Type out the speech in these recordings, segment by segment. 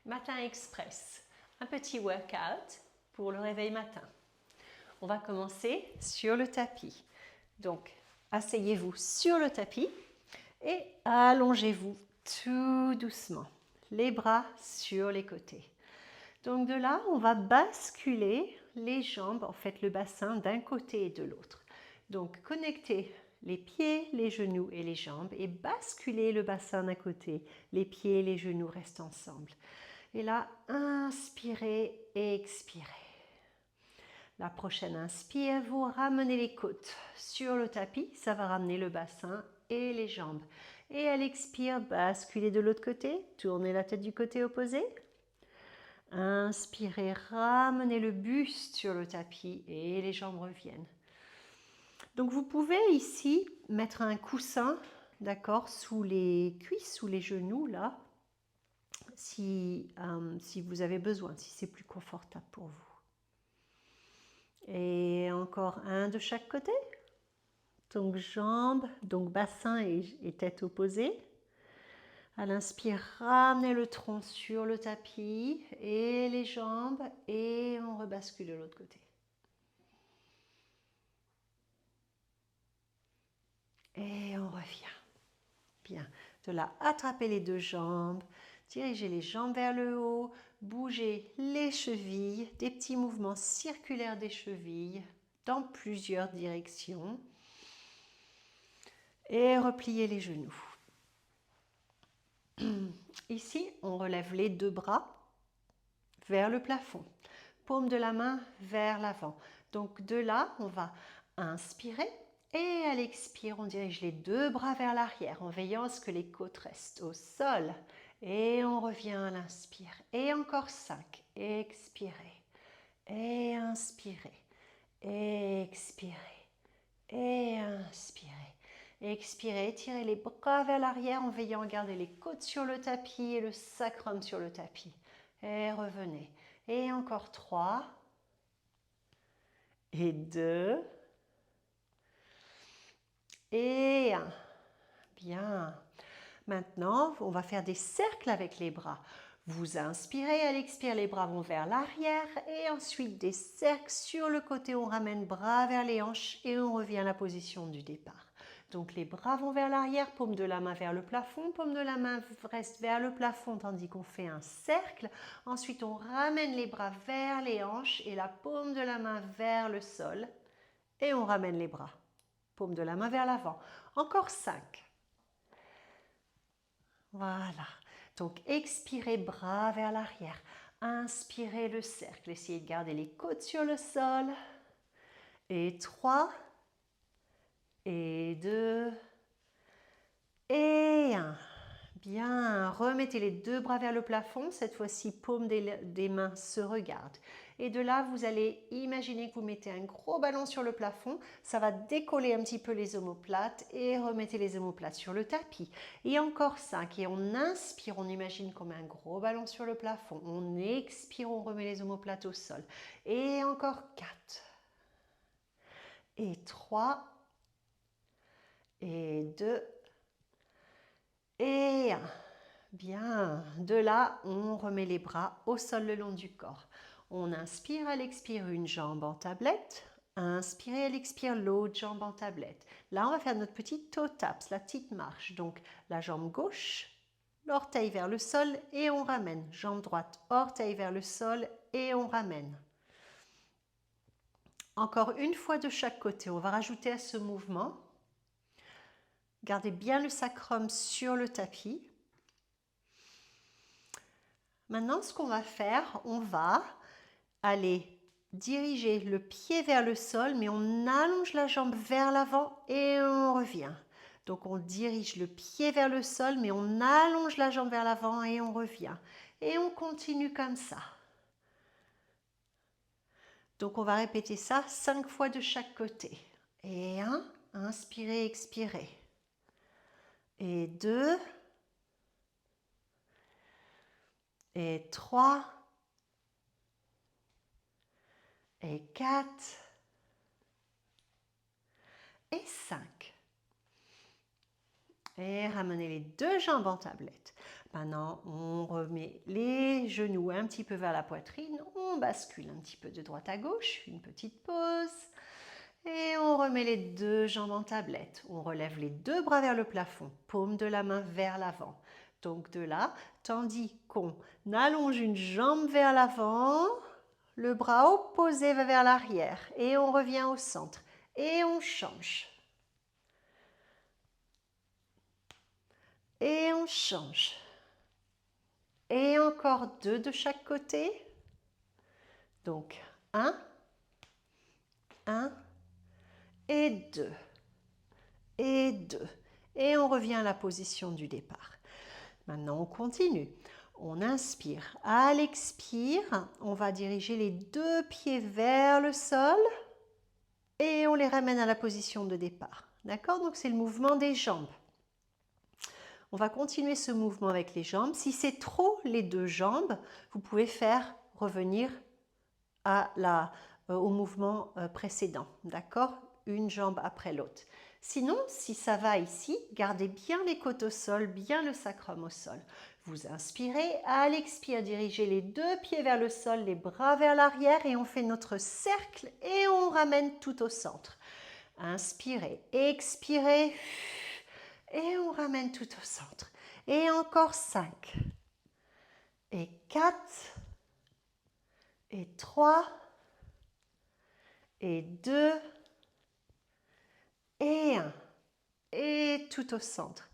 Matin Express, un petit workout pour le réveil matin. On va commencer sur le tapis. Donc, asseyez-vous sur le tapis et allongez-vous tout doucement. Les bras sur les côtés. Donc de là, on va basculer les jambes, en fait le bassin d'un côté et de l'autre. Donc connectez les pieds, les genoux et les jambes et basculez le bassin d'un côté. Les pieds et les genoux restent ensemble. Et là, inspirez et expirez. La prochaine inspire, vous ramenez les côtes sur le tapis, ça va ramener le bassin et les jambes. Et à l'expire, basculez de l'autre côté, tournez la tête du côté opposé. Inspirez, ramenez le buste sur le tapis et les jambes reviennent. Donc vous pouvez ici mettre un coussin, d'accord, sous les cuisses, sous les genoux là, si vous avez besoin, si c'est plus confortable pour vous. Et encore un de chaque côté. Donc jambes, donc bassin et tête opposée. À l'inspire, ramenez le tronc sur le tapis et les jambes et on rebascule de l'autre côté. Et on revient. Bien. De là, attrapez les deux jambes, dirigez les jambes vers le haut, bougez les chevilles, des petits mouvements circulaires des chevilles dans plusieurs directions. Et repliez les genoux. Ici, on relève les deux bras vers le plafond. Paume de la main vers l'avant. Donc de là, on va inspirer et à l'expire, on dirige les deux bras vers l'arrière en veillant à ce que les côtes restent au sol. Et on revient à l'inspire. Et encore 5. Expirez. Et inspirez. Expirez. Et inspirez. Expirez, tirez les bras vers l'arrière en veillant à garder les côtes sur le tapis et le sacrum sur le tapis. Et revenez. Et encore 3. Et 2. Et 1. Bien. Maintenant, on va faire des cercles avec les bras. Vous inspirez, à l'expire, les bras vont vers l'arrière et ensuite des cercles sur le côté. On ramène bras vers les hanches et on revient à la position du départ. Donc les bras vont vers l'arrière, paume de la main vers le plafond, paume de la main reste vers le plafond tandis qu'on fait un cercle. Ensuite, on ramène les bras vers les hanches et la paume de la main vers le sol et on ramène les bras. Paume de la main vers l'avant. Encore 5. Voilà. Donc expirez, bras vers l'arrière. Inspirez le cercle. Essayez de garder les côtes sur le sol. Et 3. Et 2. Et 1. Bien. Remettez les deux bras vers le plafond. Cette fois-ci, paume des mains se regardent. Et de là, vous allez imaginer que vous mettez un gros ballon sur le plafond. Ça va décoller un petit peu les omoplates et remettez les omoplates sur le tapis. Et encore 5. Et on inspire, on imagine qu'on met un gros ballon sur le plafond. On expire, on remet les omoplates au sol. Et encore 4. Et 3. Et 2. Et 1. Bien. De là, on remet les bras au sol le long du corps. On inspire, à l'expire, une jambe en tablette. Inspirez, à l'expire, l'autre jambe en tablette. Là, on va faire notre petit toe taps, la petite marche. Donc, la jambe gauche, l'orteil vers le sol et on ramène. Jambe droite, orteil vers le sol et on ramène. Encore une fois de chaque côté. On va rajouter à ce mouvement. Gardez bien le sacrum sur le tapis. Maintenant, ce qu'on va faire, on va aller diriger le pied vers le sol, mais on allonge la jambe vers l'avant et on revient. Donc, on dirige le pied vers le sol, mais on allonge la jambe vers l'avant et on revient. Et on continue comme ça. Donc, on va répéter ça 5 fois de chaque côté. Et 1, inspirez, expirez. Et 2. Et 3. Et 4. Et 5. Et ramenez les deux jambes en tablette. Maintenant, on remet les genoux un petit peu vers la poitrine, on bascule un petit peu de droite à gauche, une petite pause. Et on remet les deux jambes en tablette. On relève les deux bras vers le plafond, paume de la main vers l'avant. Donc de là, tandis qu'on allonge une jambe vers l'avant, le bras opposé va vers l'arrière et on revient au centre. Et on change. Et on change. Et encore deux de chaque côté. Donc 1, 1 et 2. Et 2. Et on revient à la position du départ. Maintenant, on continue. On inspire. À l'expire, on va diriger les deux pieds vers le sol et on les ramène à la position de départ. D'accord? Donc, c'est le mouvement des jambes. On va continuer ce mouvement avec les jambes. Si c'est trop les deux jambes, vous pouvez faire revenir au mouvement précédent. D'accord? Une jambe après l'autre. Sinon, si ça va ici, gardez bien les côtes au sol, bien le sacrum au sol. Vous inspirez, à l'expire, dirigez les deux pieds vers le sol, les bras vers l'arrière et on fait notre cercle et on ramène tout au centre. Inspirez, expirez et on ramène tout au centre. Et encore 5 et 4 et 3 et 2 et 1 et tout au centre.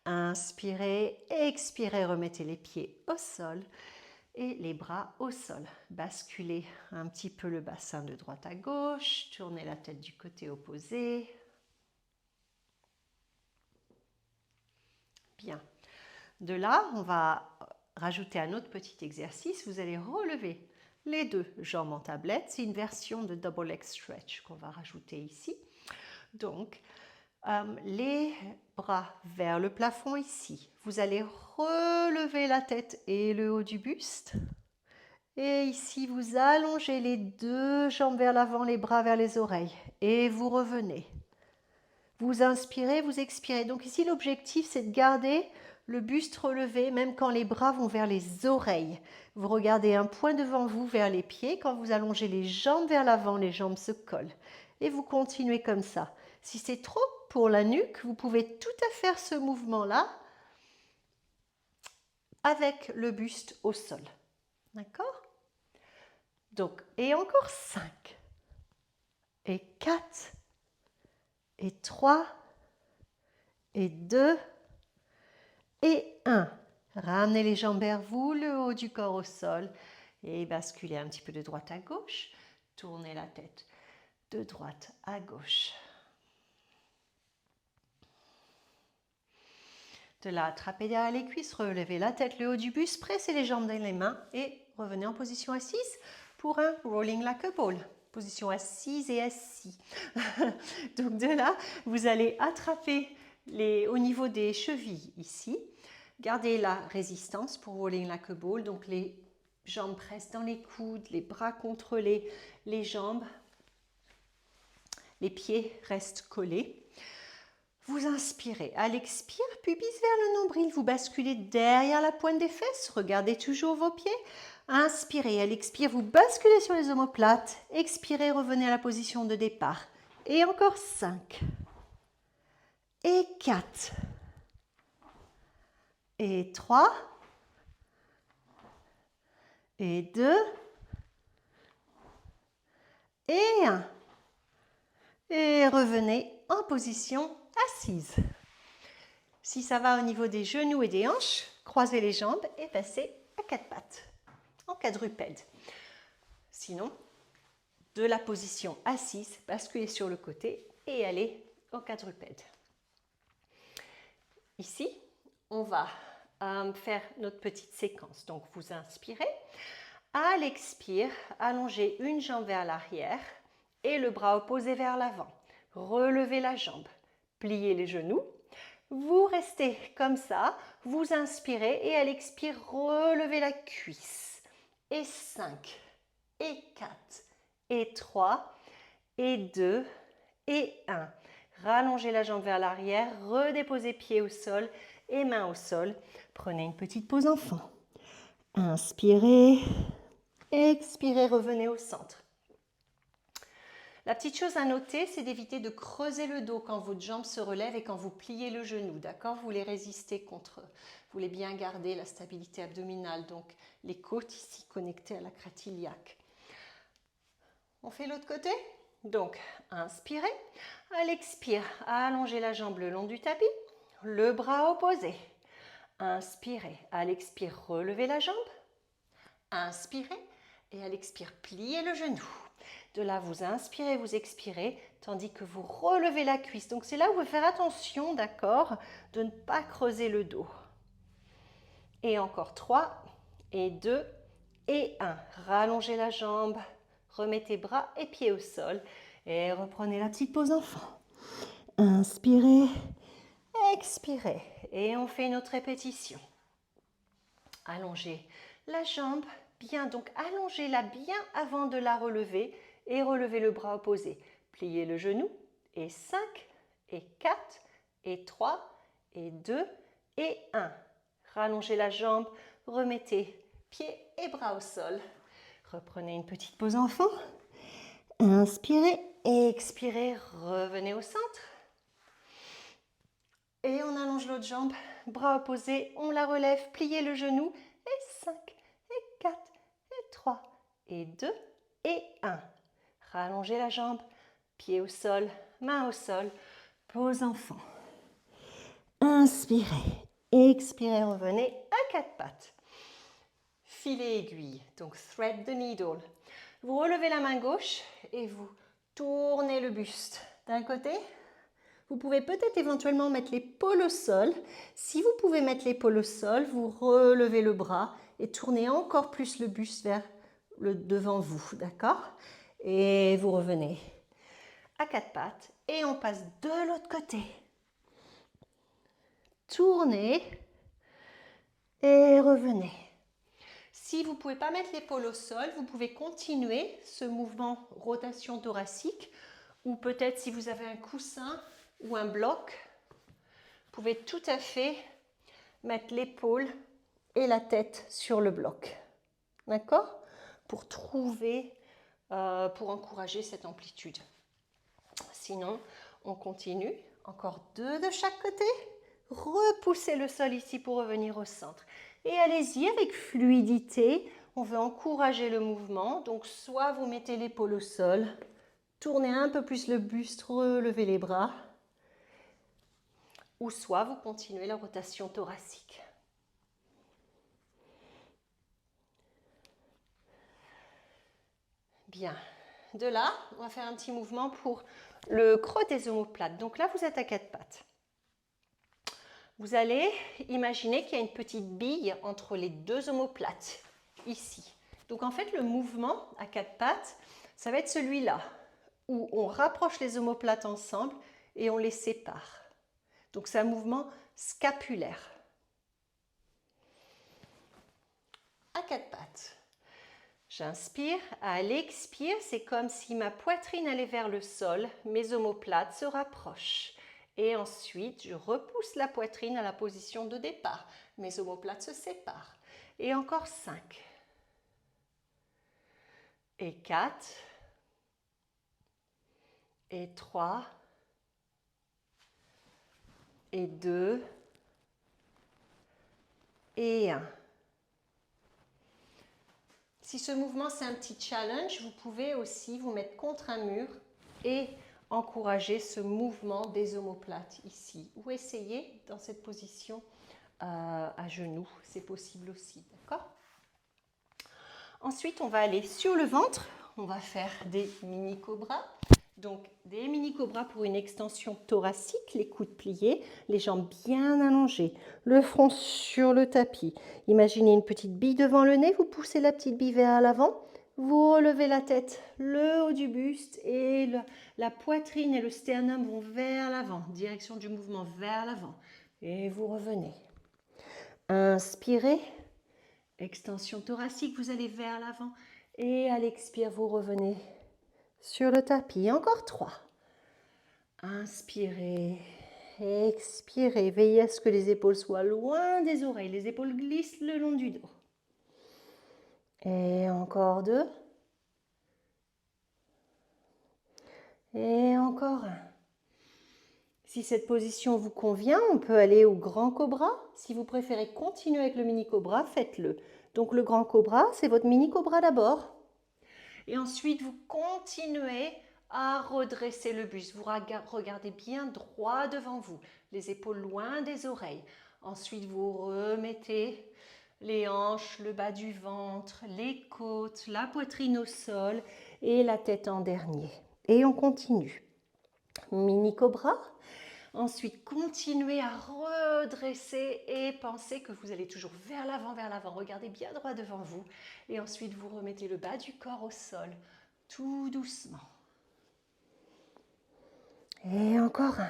Inspirez, expirez, remettez les pieds au sol et les bras au sol. Basculez un petit peu le bassin de droite à gauche, tournez la tête du côté opposé. Bien. De là, on va rajouter un autre petit exercice. Vous allez relever les deux jambes en tablette. C'est une version de double leg stretch qu'on va rajouter ici. Donc, les bras vers le plafond ici. Vous allez relever la tête et le haut du buste. Et ici, vous allongez les deux jambes vers l'avant, les bras vers les oreilles. Et vous revenez. Vous inspirez, vous expirez. Donc ici, l'objectif, c'est de garder le buste relevé, même quand les bras vont vers les oreilles. Vous regardez un point devant vous vers les pieds. Quand vous allongez les jambes vers l'avant, les jambes se collent. Et vous continuez comme ça. Si c'est trop pour la nuque, vous pouvez tout à fait faire ce mouvement-là avec le buste au sol. D'accord? Donc, et encore 5, et 4, et 3, et 2, et 1. Ramenez les jambes vers vous, le haut du corps au sol, et basculez un petit peu de droite à gauche. Tournez la tête de droite à gauche. De là, attrapez derrière les cuisses, relevez la tête, le haut du buste, pressez les jambes dans les mains et revenez en position assise pour un rolling like a ball. Position assise et assis. Donc de là, vous allez attraper au niveau des chevilles ici. Gardez la résistance pour rolling like a ball. Donc les jambes pressent dans les coudes, les bras contre les jambes. Les pieds restent collés. Vous inspirez. À l'expire, pubis vers le nombril. Vous basculez derrière la pointe des fesses. Regardez toujours vos pieds. Inspirez. À l'expire, vous basculez sur les omoplates. Expirez, revenez à la position de départ. Et encore 5. Et 4. Et 3. Et 2. Et 1. Et revenez en position assise. Si ça va au niveau des genoux et des hanches, croisez les jambes et passez à quatre pattes, en quadrupède. Sinon, de la position assise, basculez sur le côté et allez au quadrupède. Ici, on va faire notre petite séquence. Donc, vous inspirez. À l'expire, allongez une jambe vers l'arrière et le bras opposé vers l'avant. Relevez la jambe. Pliez les genoux, vous restez comme ça, vous inspirez et à l'expire, relevez la cuisse. Et 5, et 4, et 3, et 2, et 1. Rallongez la jambe vers l'arrière, redéposez pied au sol et main au sol. Prenez une petite pause enfant. Inspirez, expirez, revenez au centre. La petite chose à noter, c'est d'éviter de creuser le dos quand votre jambe se relève et quand vous pliez le genou, d'accord? Vous voulez résister contre, vous voulez bien garder la stabilité abdominale, donc les côtes ici connectées à la crête iliaque. On fait l'autre côté? Donc, inspirez. À l'expire, allongez la jambe le long du tapis, le bras opposé. Inspirez. À l'expire, relevez la jambe. Inspirez. Et à l'expire, pliez le genou. De là, vous inspirez, vous expirez, tandis que vous relevez la cuisse. Donc, c'est là où vous faire attention, d'accord, de ne pas creuser le dos. Et encore 3, et 2, et 1. Rallongez la jambe, remettez bras et pieds au sol. Et reprenez la petite pause enfant. Inspirez, expirez. Et on fait une autre répétition. Allongez la jambe bien, donc allongez-la bien avant de la relever et relevez le bras opposé. Pliez le genou et 5, et 4, et 3, et 2, et 1. Rallongez la jambe, remettez pieds et bras au sol. Reprenez une petite pause enfant. Inspirez, expirez, revenez au centre. Et on allonge l'autre jambe, bras opposés, on la relève, pliez le genou, et 5, et 4, et 3, et 2, et 1. Rallongez la jambe, pied au sol, main au sol, pose enfant. Inspirez, expirez, revenez à quatre pattes. Filet aiguille, donc thread the needle. Vous relevez la main gauche et vous tournez le buste d'un côté. Vous pouvez peut-être éventuellement mettre l'épaule au sol. Si vous pouvez mettre l'épaule au sol, vous relevez le bras et tournez encore plus le buste vers le devant vous, d'accord? Et vous revenez à quatre pattes et on passe de l'autre côté. Tournez et revenez. Si vous ne pouvez pas mettre l'épaule au sol, vous pouvez continuer ce mouvement rotation thoracique ou peut-être si vous avez un coussin ou un bloc, vous pouvez tout à fait mettre l'épaule et la tête sur le bloc. D'accord? Pour trouver, pour encourager cette amplitude. Sinon, on continue. Encore 2 de chaque côté. Repoussez le sol ici pour revenir au centre. Et allez-y avec fluidité. On veut encourager le mouvement. Donc, soit vous mettez l'épaule au sol, tournez un peu plus le buste, relevez les bras. Ou soit vous continuez la rotation thoracique. Bien. De là, on va faire un petit mouvement pour le creux des omoplates. Donc là, vous êtes à quatre pattes. Vous allez imaginer qu'il y a une petite bille entre les deux omoplates, ici. Donc en fait, le mouvement à quatre pattes, ça va être celui-là, où on rapproche les omoplates ensemble et on les sépare. Donc c'est un mouvement scapulaire. À quatre pattes. J'inspire, à l'expire, c'est comme si ma poitrine allait vers le sol, mes omoplates se rapprochent. Et ensuite, je repousse la poitrine à la position de départ. Mes omoplates se séparent. Et encore 5. Et 4. Et 3. Et 2. Et 1. Si ce mouvement c'est un petit challenge, vous pouvez aussi vous mettre contre un mur et encourager ce mouvement des omoplates ici. Ou essayer dans cette position à genoux, c'est possible aussi, d'accord? Ensuite, on va aller sur le ventre, on va faire des mini-cobras. Donc, des mini-cobras pour une extension thoracique, les coudes pliés, les jambes bien allongées, le front sur le tapis. Imaginez une petite bille devant le nez, vous poussez la petite bille vers l'avant, vous relevez la tête, le haut du buste et la poitrine et le sternum vont vers l'avant, direction du mouvement vers l'avant. Et vous revenez. Inspirez, extension thoracique, vous allez vers l'avant et à l'expire, vous revenez sur le tapis. Encore 3. Inspirez, Expirez. Veillez à ce que les épaules soient loin des oreilles. Les épaules glissent le long du dos. Et encore 2. Et encore 1. Si cette position vous convient, on peut aller au grand cobra. Si vous préférez continuer avec le mini cobra, faites-le. Donc le grand cobra, c'est votre mini cobra d'abord. Et ensuite, vous continuez à redresser le buste. Vous regardez bien droit devant vous, les épaules loin des oreilles. Ensuite, vous remettez les hanches, le bas du ventre, les côtes, la poitrine au sol et la tête en dernier. Et on continue. Mini cobra. Ensuite, continuez à redresser et pensez que vous allez toujours vers l'avant, vers l'avant. Regardez bien droit devant vous. Et ensuite, vous remettez le bas du corps au sol, tout doucement. Et encore 1.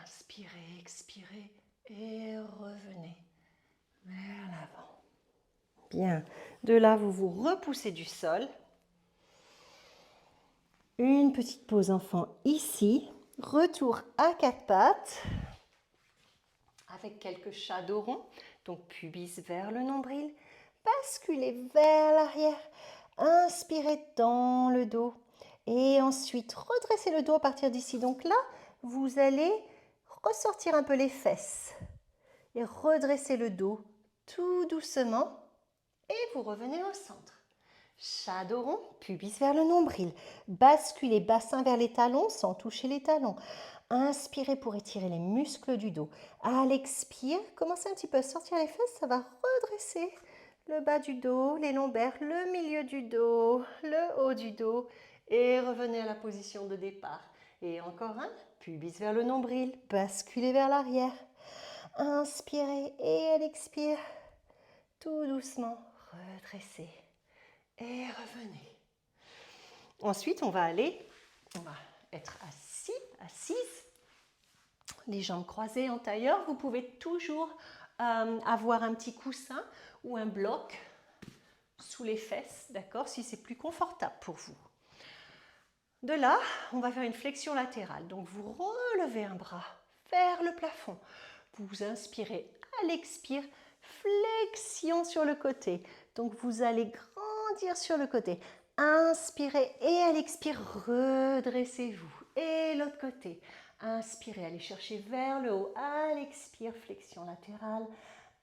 Inspirez, expirez et revenez vers l'avant. Bien. De là, vous vous repoussez du sol. Une petite pause enfant ici. Retour à 4 pattes avec quelques shadow ronds. Donc pubis vers le nombril. Basculez vers l'arrière. Inspirez dans le dos. Et ensuite, redressez le dos à partir d'ici. Donc là, vous allez ressortir un peu les fesses. Et redresser le dos tout doucement. Et vous revenez au centre. Shadow rond, pubis vers le nombril. Basculez bassin vers les talons sans toucher les talons. Inspirez pour étirer les muscles du dos. À l'expire, commencez un petit peu à sortir les fesses, ça va redresser le bas du dos, les lombaires, le milieu du dos, le haut du dos et revenez à la position de départ. Et encore un, pubis vers le nombril, basculez vers l'arrière. Inspirez et à l'expire, tout doucement, redressez. Et revenez. Ensuite, on va être assis, assise, les jambes croisées en tailleur. Vous pouvez toujours avoir un petit coussin ou un bloc sous les fesses, d'accord, si c'est plus confortable pour vous. De là, on va faire une flexion latérale. Donc, vous relevez un bras vers le plafond. Vous inspirez à l'expire, flexion sur le côté. Donc, vous allez grandir sur le côté. Inspirez et à l'expire, redressez-vous. Et l'autre côté. Inspirez, allez chercher vers le haut. À l'expire, flexion latérale.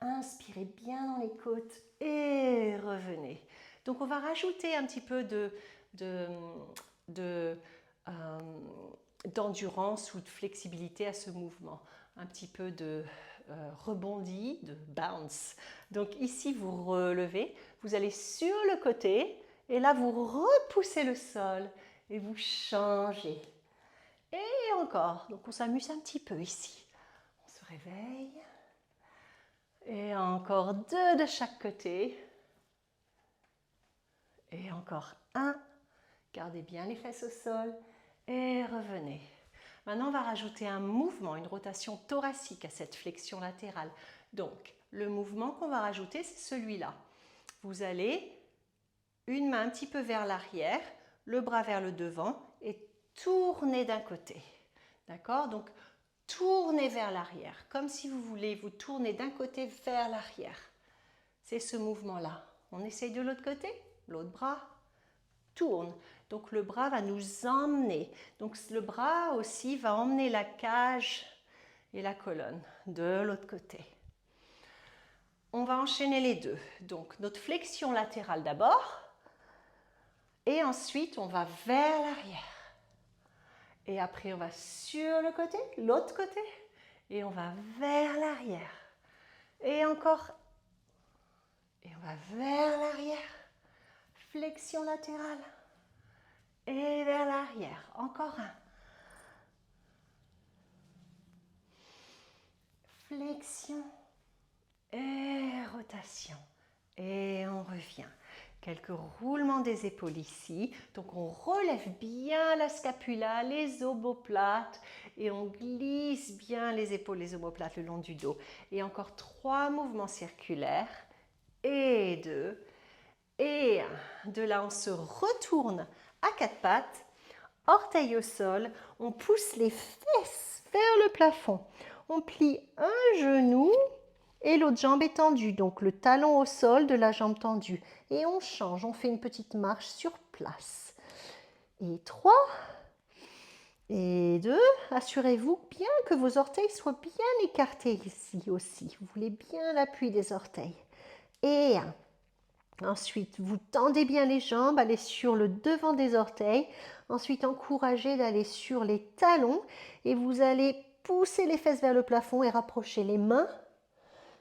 Inspirez bien dans les côtes et revenez. Donc, on va rajouter un petit peu d'endurance ou de flexibilité à ce mouvement. Un petit peu de rebondi, de bounce. Donc ici, vous relevez, vous allez sur le côté et là, vous repoussez le sol et vous changez. Et encore, donc on s'amuse un petit peu ici. On se réveille. Et encore 2 de chaque côté. Et encore 1. Gardez bien les fesses au sol et revenez. Maintenant, on va rajouter un mouvement, une rotation thoracique à cette flexion latérale. Donc, le mouvement qu'on va rajouter, c'est celui-là. Vous allez une main un petit peu vers l'arrière, le bras vers le devant et tourner d'un côté. D'accord? Donc, tournez vers l'arrière, comme si vous voulez vous tourner d'un côté vers l'arrière. C'est ce mouvement-là. On essaye de l'autre côté, l'autre bras tourne. Donc le bras va nous emmener. Donc le bras aussi va emmener la cage et la colonne de l'autre côté. On va enchaîner les deux. Donc notre flexion latérale d'abord. Et ensuite on va vers l'arrière. Et après on va sur le côté, l'autre côté. Et on va vers l'arrière. Et encore. Et on va vers l'arrière. Flexion latérale. Et vers l'arrière. Encore un. Flexion et rotation. Et on revient. Quelques roulements des épaules ici. Donc on relève bien la scapula, les omoplates et on glisse bien les épaules, les omoplates le long du dos. Et encore 3 mouvements circulaires. Et 2. Et 1. De là, on se retourne à 4 pattes. orteils au sol, on pousse les fesses vers le plafond. On plie un genou et l'autre jambe est tendue, donc le talon au sol de la jambe tendue. Et on change, on fait une petite marche sur place. Et 3, et 2, assurez-vous bien que vos orteils soient bien écartés ici aussi. Vous voulez bien l'appui des orteils. Et 1. Ensuite, vous tendez bien les jambes, allez sur le devant des orteils. Ensuite, encouragez d'aller sur les talons et vous allez pousser les fesses vers le plafond et rapprocher les mains.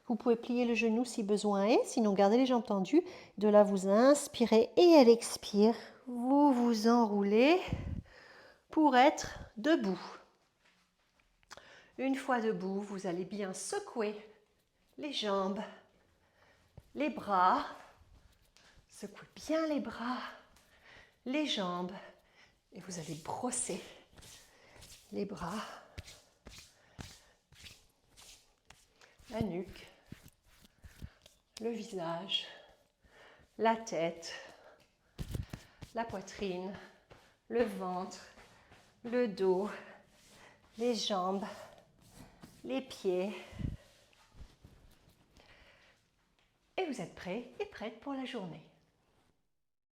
Vous pouvez plier le genou si besoin est, sinon gardez les jambes tendues. De là, vous inspirez et à l'expire, vous vous enroulez pour être debout. Une fois debout, vous allez bien secouer les jambes, les bras. Secouez bien les bras, les jambes et vous allez brosser les bras, la nuque, le visage, la tête, la poitrine, le ventre, le dos, les jambes, les pieds. Et vous êtes prêts et prêtes pour la journée.